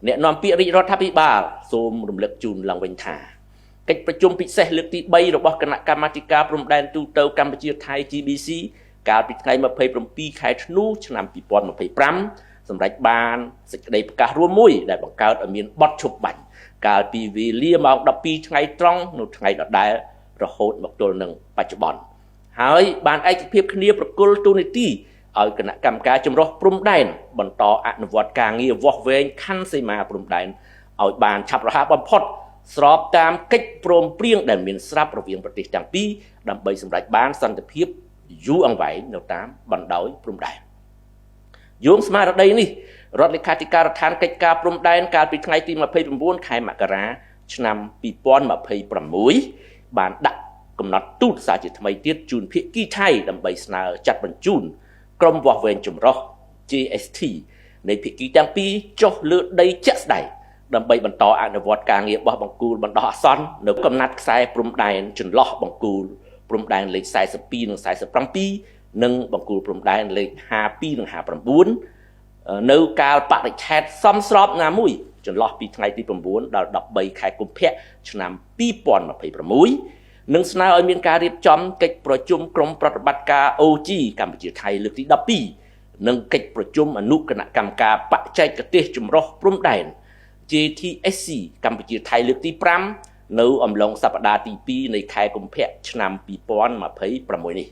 អ្នកនាំពាក្យរាជរដ្ឋាភិបាលសូមរំលឹកជូនឡើងវិញថាកិច្ចប្រជុំពិសេសលើកទី3របស់គណៈកម្មាធិការព្រំដែនទូទៅកម្ពុជាថៃ GBC កាលពីថ្ងៃ27ខែធ្នូឆ្នាំ2025សម្រាប់បានសេចក្តីប្រកាសរួមមួយដែលបង្កើតឲ្យមានបទឈប់បាញ់កាលពីវេលាម៉ោង12ថ្ងៃត្រង់នៅថ្ងៃដដែលរហូតមកទល់នឹងបច្ចុប្បន្នហើយបានឯកភាពគ្នាប្រគល់ទូនីតិឲ្យគណៈកម្មការចម្រុះព្រំដែនបន្តអនុវត្តការងារវាស់វែងខណ្ឌសីមាព្រំដែនឲ្យបានឆាប់រហ័សបំផុតស្របតាមកិច្ចព្រមព្រៀងដែលមានស្រាប់រវាងប្រទេសទាំងពីរដើម្បីសម្រេចបានសន្តិភាពយូរអង្វែងនៅតាមបណ្ដោយព្រំដែនយោងស្មារតីនេះរដ្ឋលេខាធិការដ្ឋានកិច្ចការព្រំដែនកាលពីថ្ងៃទី29ខែមករាឆ្នាំ2026បានដាក់កំណត់ទូតសារជាថ្មីទៀតជូនភាគីថៃដើម្បីស្នើចាត់បញ្ជូនក្រុមវាស់វែងចម្រុះ JST នៃភាគីទាំងពីរចុះលើដីជាក់ស្ដែងដើម្បីបន្តអនុវត្តការងារបោះបង្គោលបណ្ដោះអាសន្ននៅកំណាត់ខ្សែព្រំដែនចន្លោះបង្គោលព្រំដែនលេខ42និង47និងបង្គោលព្រំដែនលេខ52និង59នៅកាលបរិច្ឆេទសមស្របណាមួយចន្លោះពីថ្ងៃទី9ដល់13ខែកុម្ភៈឆ្នាំ2026និងស្នើឲ្យមានការរៀបចំកិច្ចប្រជុំក្រុមប្រតិបត្តិការ OG កម្ពុជាថៃលើកទី12និងកិច្ចប្រជុំអនុគណៈកម្មការបច្ចេកទេសចម្រុះព្រំដែន JTSC កម្ពុជាថៃលើកទី5នៅអំឡុងសប្តាហ៍ទី2នៃខែកុម្ភៈឆ្នាំ2026នេះ